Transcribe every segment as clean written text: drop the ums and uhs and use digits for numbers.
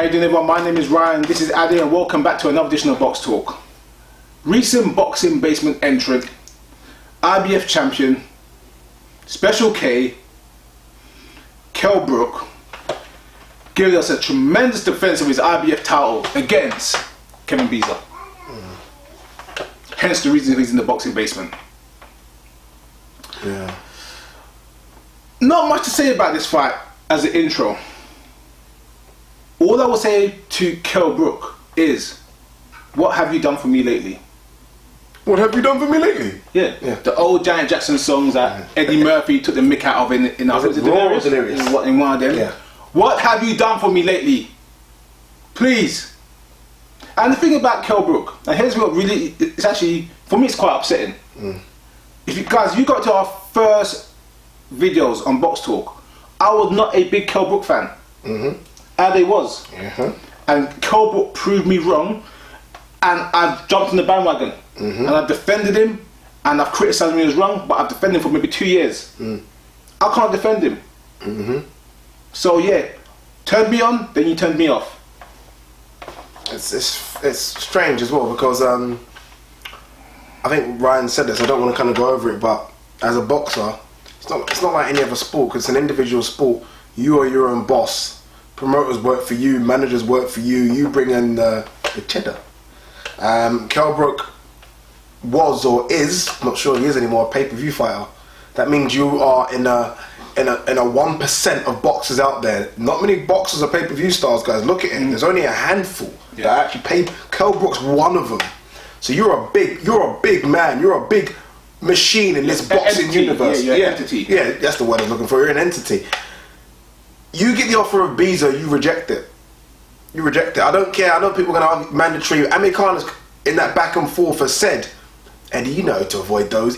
you doing, everyone? My name is Ryan, this is Addy, and welcome back to another edition of Box Talk. Recent boxing basement entrant, IBF champion, Special K, Kell Brook, giving us a tremendous defense of his IBF title against Kevin Bizier. Hence the reason he's in the boxing basement. Yeah. Not much to say about this fight as an intro. All I will say to Kell Brook is, what have you done for me lately? What have you done for me lately? Yeah. The old Janet Jackson songs that Eddie Murphy took the mick out of in I think it was Delirious? In one of them. Yeah. What have you done for me lately? Please. And the thing about Kell Brook, and here's what really, it's actually, for me it's quite upsetting. If you got to our first videos on Box Talk, I was not a big Kell Brook fan. Ade was. And Kell Brook proved me wrong, and I've jumped in the bandwagon. And I've defended him, and I've criticised him as wrong, but I've defended him for maybe 2 years. I can't defend him. So yeah, turned me on, then you turned me off. It's strange as well because I think Ryan said this. I don't want to kind of go over it, but as a boxer, it's not like any other sport. Cause it's an individual sport. You are your own boss. Promoters work for you. Managers work for you. You bring in the cheddar. Kell Brook was or is, I'm not sure he is anymore, a pay-per-view fighter. That means you are in a 1% of boxers out there. Not many boxers are pay-per-view stars, guys. Look at it. There's only a handful that actually pay. Kell Brook's one of them. So you're a big man. You're a big machine in this boxing entity. universe. Yeah, entity. Yeah, that's the word I'm looking for. You're an entity. You get the offer of Bizier, you reject it. You reject it. I don't care. I know people are going to argue mandatory. Amir Khan is in that back and forth has said, Eddie, you know how to avoid those.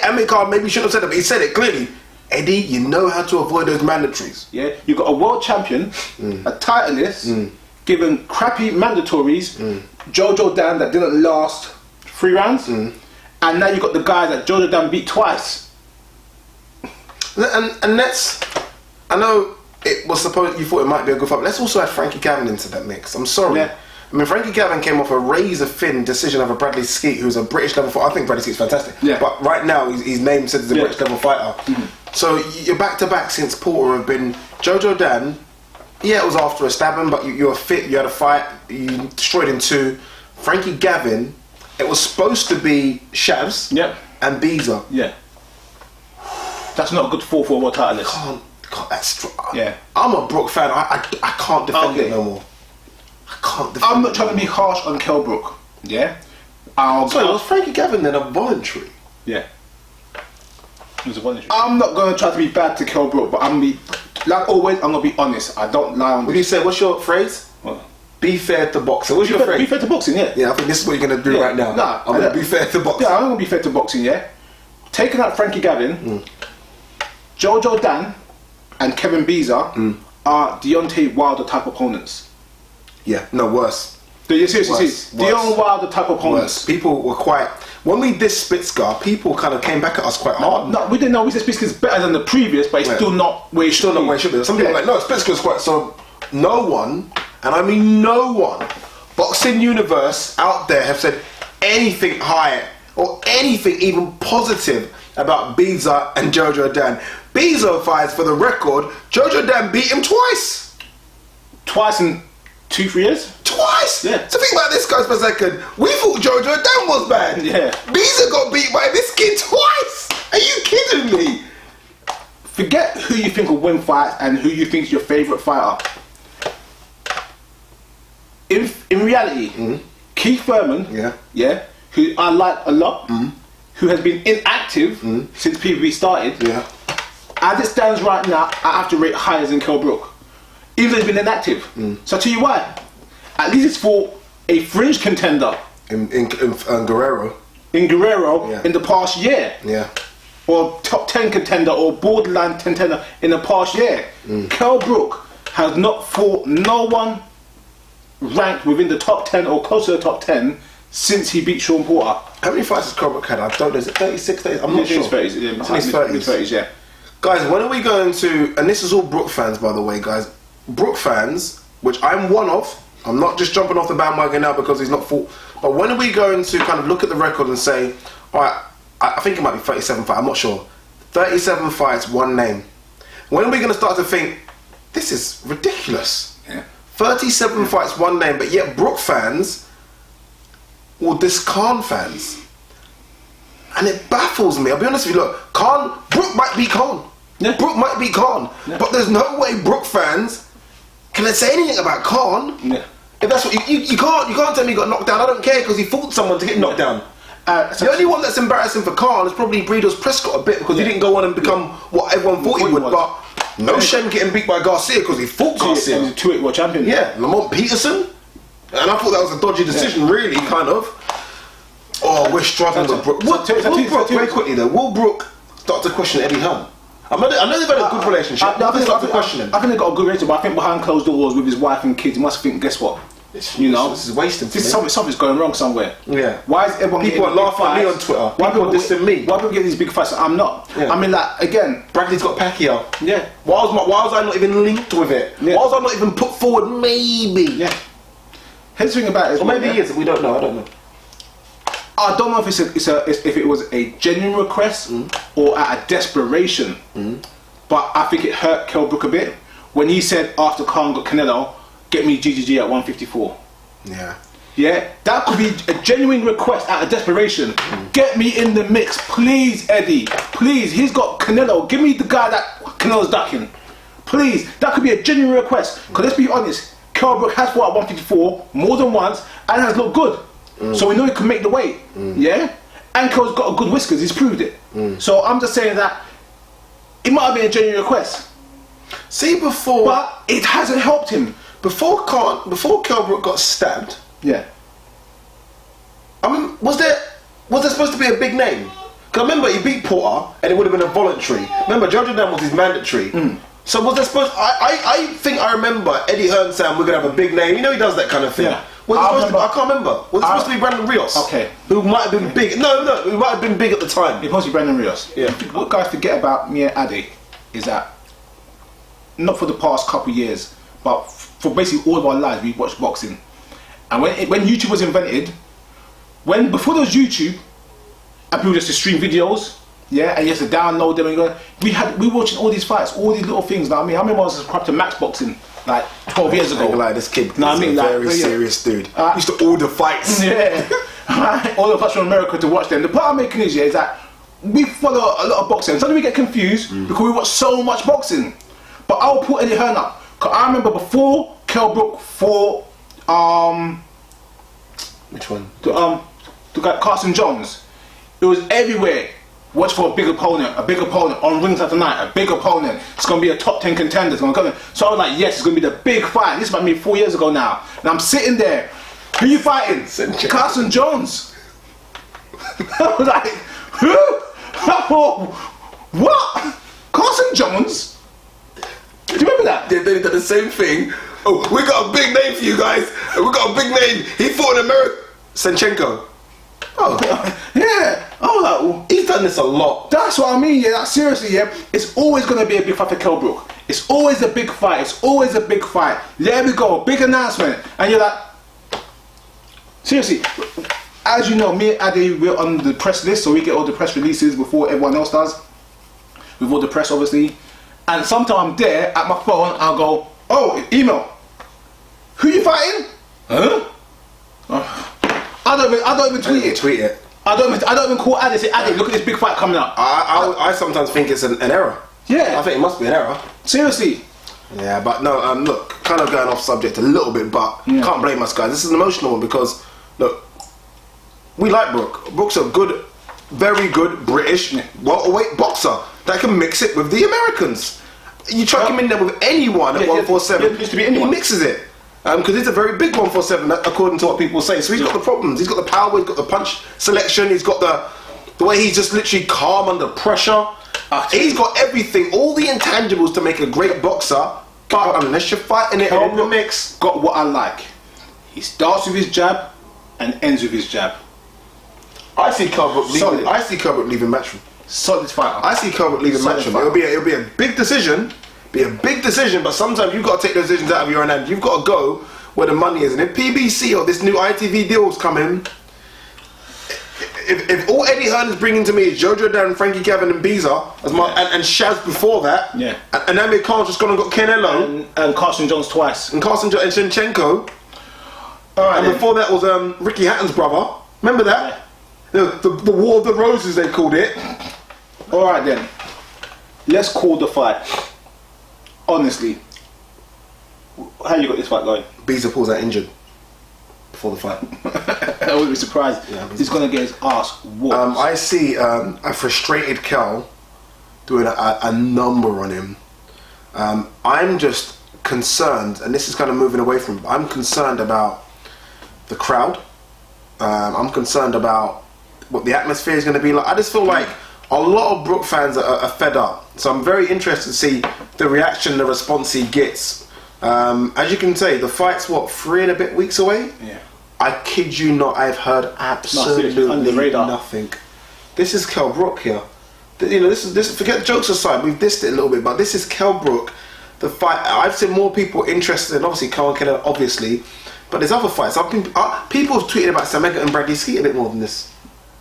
Amir Khan maybe shouldn't have said it, but he said it clearly. Eddie, you know how to avoid those mandatories. Yeah, you got a world champion, a titleist, given crappy mandatories, Jojo Dan that didn't last 3 rounds, and now you got the guy that Jojo Dan beat twice. And that's, I know it was supposed, you thought it might be a good fight, but let's also add Frankie Gavin into that mix. I'm sorry. Yeah. I mean, Frankie Gavin came off a razor-thin decision over Bradley Skeet, who's a British level fighter. I think Bradley Skeet's fantastic. Yeah. But right now, his name says he's a British level fighter. So you're back-to-back since Porter have been... Jojo Dan, yeah, it was after a stabbing, but you were fit, you had a fight, you destroyed him 2. Frankie Gavin, it was supposed to be Shavs and Bizier. Yeah. That's not a good 4-4 world titleist. That's... Yeah. I'm a Brook fan. I can't defend it no more. I'm not trying to be harsh on Kell Brook. Yeah. Sorry, was Frankie Gavin then a voluntary? Yeah. It was a voluntary. I'm not going to try to be bad to Kell Brook, but like always, I'm going to be honest. I don't lie on this. What do you say? What's your phrase? What? Be fair to boxing. What's your phrase? Be fair to boxing, yeah. Yeah, I think this is what you're going to do right now. Nah, I'm going to be fair to boxing. Yeah, I'm going to be fair to boxing, yeah. Taking out Frankie Gavin, Jojo Dan and Kevin Bizier are Deontay Wilder type opponents. Yeah, no, worse. Seriously, Deontay Wilder type opponents. Worse. People were quite... When we did Spitzgar, people kind of came back at us quite hard. No, we didn't know we said Spitzgar's better than the previous, but it's still not where it should be. Some people are like, no, Spitzgar's quite... So, no one, and I mean no one, boxing universe out there have said anything higher or anything even positive about Bizier and Jojo Dan. Bizier fights, for the record, Jojo Dan beat him twice. Twice in 2-3 years? Twice! Yeah. So think about this, guys, for a second. We thought Jojo Dan was bad. Yeah. Bizier got beat by this kid twice! Are you kidding me? Forget who you think will win fights and who you think is your favourite fighter. In reality, Keith Thurman, who I like a lot, who has been inactive since PvP started, as it stands right now, I have to rate higher than Kell Brook. Even though he's been inactive. So I tell you why. At least it's for a fringe contender. In Guerrero. In Guerrero in the past year. Yeah. Or top 10 contender or borderline contender in the past year. Kell Brook has not fought no one ranked within the top 10 or close to the top 10 since he beat Sean Porter. How many fights has Kell Brook had? I don't know. Is it 36 days? I'm not sure. It's 30s, yeah. It's 30s, yeah. Guys, when are we going to... And this is all Brook fans, by the way, guys. Brook fans, which I'm one of. I'm not just jumping off the bandwagon now because he's not fought. But when are we going to kind of look at the record and say, all right, I think it might be 37 fights, I'm not sure. 37 fights, one name. When are we going to start to think, this is ridiculous? Yeah. 37 fights, one name, but yet Brook fans will diss Khan fans. And it baffles me. I'll be honest with you, look, Brook might be Khan. Yeah. Brook might be Khan. Yeah. But there's no way Brook fans can say anything about Khan. Yeah. If that's what you can't tell me he got knocked down. I don't care because he fought someone to get knocked down. The only one that's embarrassing for Khan is probably Breeders Prescott a bit because he didn't go on and become what everyone thought he would. But no shame getting beat by Garcia because he fought Garcia. He was a 2-8 world champion. Yeah, Lamont Peterson, and I thought that was a dodgy decision, really, kind of. Oh, we're struggling with Brook. Very quickly though, will Brook start to question Eddie Hearn? I know they've had a good relationship. I think they've got a good relationship, but I think behind closed doors with his wife and kids, he must think, guess what? This is wasting. Something's going wrong somewhere. Yeah. Why is everyone? People are laughing at me on Twitter. Why people are dissing me? Why people get these big fights? I'm not. Yeah. I mean, like again, Bradley's got Pacquiao. Yeah. Why was I not even linked with it? Yeah. Why was I not even put forward? Maybe. Yeah. Here's the thing about it. Or maybe he is. We don't know. I don't know. I don't know if if it was a genuine request or out of desperation. But I think it hurt Kell Brook a bit when he said after Khan got Canelo, get me GGG at 154. Yeah. Yeah, that could be a genuine request out of desperation. Get me in the mix, please, Eddie. Please, he's got Canelo. Give me the guy that Canelo's ducking. Please, that could be a genuine request. Because let's be honest, Kell Brook has fought at 154 more than once and has looked good. So we know he can make the weight. Yeah? And Kell's got a good whiskers, he's proved it. So I'm just saying that it might have been a genuine request. See, before... But it hasn't helped him. Before Kell Brook got stabbed... Yeah. I mean, was there supposed to be a big name? Because I remember he beat Porter and it would have been a voluntary. Remember, Judge Dan was his mandatory. So was there supposed... I think I remember Eddie Hearn saying we're going to have a big name. You know he does that kind of thing. Yeah. I can't remember. Was it supposed to be Brandon Rios? Okay. Who might have been big. No, who might have been big at the time. It must be Brandon Rios. Yeah. What guys forget about me and Adi is that, not for the past couple of years, but for basically all of our lives, we watched boxing. And when YouTube was invented, before there was YouTube, and people just to stream videos, yeah, and you have to download them and go, we were watching all these fights, all these little things. Now, I mean, I remember I was subscribed to Max Boxing like 12 years ago. Like this kid, I mean, a very serious dude. Used to order fights. Yeah, all the fights from America to watch them. The point I'm making is that we follow a lot of boxing. Sometimes we get confused because we watch so much boxing. But I'll put Eddie Hearn up. Cause I remember before Kell Brook fought which one? The guy Carson Jones. It was everywhere. Watch for a big opponent on ringside tonight, a big opponent. It's gonna be a top 10 contender. So I was like, yes, it's gonna be the big fight. This is about me 4 years ago now, and I'm sitting there. Who you fighting? Carson Jones. I was like, who? What? Carson Jones? Do you remember that? They did the same thing. Oh, we got a big name for you guys. We got a big name. He fought in America. Sanchenko. Oh, yeah. I was like, well, he's done this a lot. That's what I mean, yeah. Like, seriously, yeah. It's always going to be a big fight for Kell Brook. It's always a big fight. It's always a big fight. There we go. Big announcement. And you're like, seriously, as you know, me and Adi, we're on the press list, so we get all the press releases before everyone else does. With all the press, obviously. And sometimes I'm there at my phone, I'll go, oh, email. Who you fighting? Huh? I don't even tweet it. I don't even call Adi and say, Adi, look at this big fight coming up. I sometimes think it's an error. Yeah. I think it must be an error. Seriously. Yeah, but no, look, kind of going off subject a little bit, but can't blame us, guys. This is an emotional one because, look, we like Brook. Brook's a good, very good British welterweight boxer that can mix it with the Americans. You chuck him in there with anyone at 147, he mixes it. Because it's a very big 147, according to what people say. So he's got the problems. He's got the power. He's got the punch selection. He's got the way he's just literally calm under pressure. He's got everything, all the intangibles to make a great boxer. But unless you're fighting it in the mix, got what I like. He starts with his jab and ends with his jab. I see Kell Brook leaving. I see Kell Brook leaving Matchroom. Solid fighter. I see Kell Brook leaving Matchroom. It'll be a big decision. be a big decision, but sometimes you've got to take those decisions out of your own hand. You've got to go where the money is. And if PBC or this new ITV deal's coming, if all Eddie Hearn is bringing to me is Jojo Dan, Frankie Kevin and Bizier and Shaz before that, and Amir Khan's just gone and got Canelo and Carson Jones twice, and Carson Jones and Shinchenko, and before that was Ricky Hatton's brother. Remember that? The War of the Roses, they called it. All right then, let's call the fight. Honestly, how you got this fight going? Bizier pulls out injured before the fight. I wouldn't be surprised. He's going to get his ass whooped. I see a frustrated Kell doing a number on him. I'm just concerned, and this is kind of moving away from, I'm concerned about the crowd. I'm concerned about what the atmosphere is going to be like. I just feel like a lot of Brook fans are fed up. So I'm very interested to see the reaction, the response he gets. As you can say, the fight's 3 and a bit weeks away? Yeah. I kid you not, I've heard absolutely nothing. This is Kell Brook here. You know, this. Forget jokes aside, we've dissed it a little bit, but this is Kell Brook. The fight. I've seen more people interested in obviously Carl Keller, obviously, but there's other fights. People have tweeted about Samega and Bradley Skeet a bit more than this.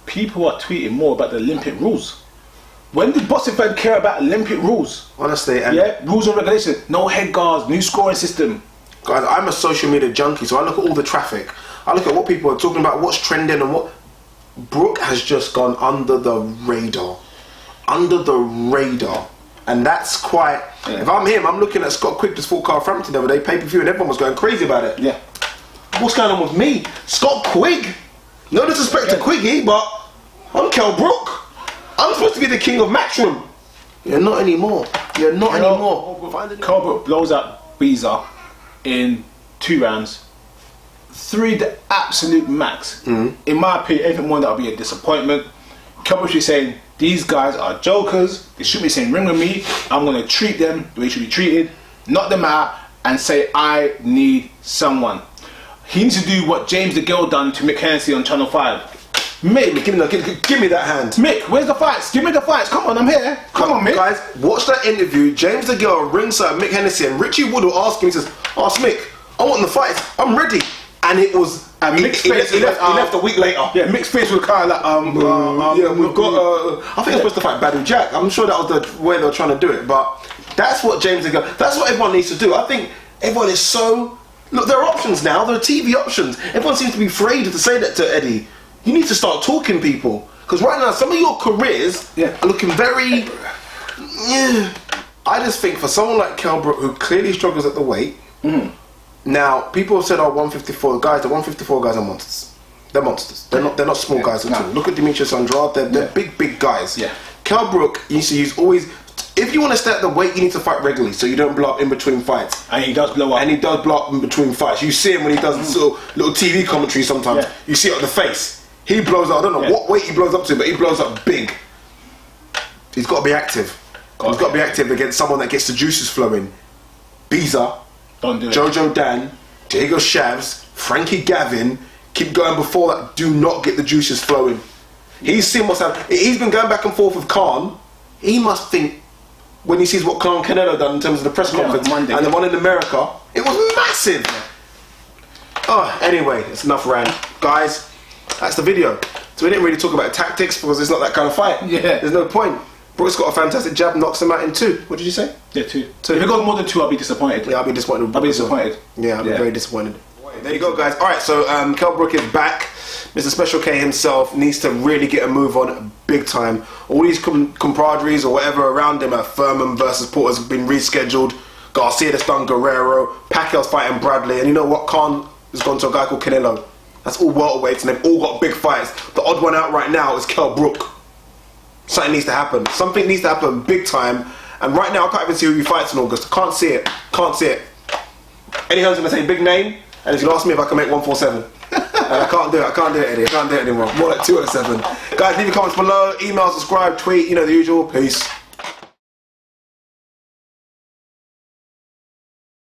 People are tweeting more about the Olympic rules. When did boxing fans care about Olympic rules? Honestly, and rules and regulations. No head guards, new scoring system. Guys, I'm a social media junkie, so I look at all the traffic. I look at what people are talking about, what's trending, and what. Brook has just gone under the radar. Under the radar. And that's quite. Yeah. If I'm him, I'm looking at Scott Quigg just fought Carl Frampton the other day, pay-per-view, and everyone was going crazy about it. Yeah. What's going on with me? Scott Quigg? No disrespect to Quiggy, but I'm Kell Brook. I'm supposed to be the king of Matchroom. You're not anymore. You're not anymore. Kell Brook blows out Bizier in 2 rounds. 3 the absolute max. In my opinion, anything more that would be a disappointment. Kell Brook is saying these guys are jokers. They shouldn't be saying ring with me. I'm going to treat them the way they should be treated, knock them out, and say I need someone. He needs to do what James DeGale done to Mick Hennessy on Channel 5. Mick, give me that hand. Mick, where's the fights? Give me the fights. Come on, I'm here. Come on, Mick. Guys, watch that interview. James DeGale ringside Mick Hennessy, and Richie Woodall asked him. He says, "Ask Mick. I want the fights. I'm ready." And it was. And Mick's face he left a week later. Yeah, Mick's face was kind of like yeah, we've got. I think I'm supposed to fight Badu Jack. I'm sure that was the way they were trying to do it. But that's what James DeGale. That's what everyone needs to do. I think everyone is so. Look, there are options now. There are TV options. Everyone seems to be afraid to say that to Eddie. You need to start talking, people, because right now some of your careers are looking very. Yeah. I just think for someone like Kell Brook, who clearly struggles at the weight. Now people have said, "Oh, 154 guys. The 154 guys are monsters. They're monsters. They're not small guys at all. Look at Demetrius Andrade. They're big guys. Yeah. Kell Brook needs to use always. If you want to stay at the weight, you need to fight regularly, so you don't blow up in between fights. And he does blow up. And he does blow up in between fights. You see him when he does sort of little TV commentary sometimes. Yeah. You see it on the face. He blows up. I don't know what weight he blows up to, but he blows up big. He's got to be active. He's got to be active against someone that gets the juices flowing. Bizier, don't do it. Jojo Dan, Diego Shavs, Frankie Gavin. Keep going before that. Do not get the juices flowing. He's seen what's happening. He's been going back and forth with Khan. He must think. When he sees what Khan Canelo done in terms of the press conference Monday, and the one in America, it was massive. Oh, anyway, it's enough rant. Guys, that's the video. So we didn't really talk about tactics because it's not that kind of fight. Yeah. There's no point. Brook's got a fantastic jab, knocks him out in 2. What did you say? Yeah, 2. So if it got more than 2, I'll be disappointed. Yeah, I'll be disappointed. I'll be disappointed. Yeah, I'll be very disappointed. There you go, guys. Alright, so Kell Brook is back. Mr. Special K himself needs to really get a move on big time. All these compadres or whatever around him, Furman versus Porter has been rescheduled. Garcia has done Guerrero. Pacquiao's fighting Bradley. And you know what? Khan has gone to a guy called Canelo. That's all welterweights and they've all got big fights. The odd one out right now is Kell Brook. Something needs to happen. Something needs to happen big time. And right now I can't even see who he fights in August. Can't see it. Can't see it. Eddie Hearn's going to say big name and he's going to ask me if I can make 147. And I can't do it. I can't do it, Eddie. I can't do it anymore. More like 2 out of 7. Guys, leave your comments below. Email, subscribe, tweet. You know the usual. Peace.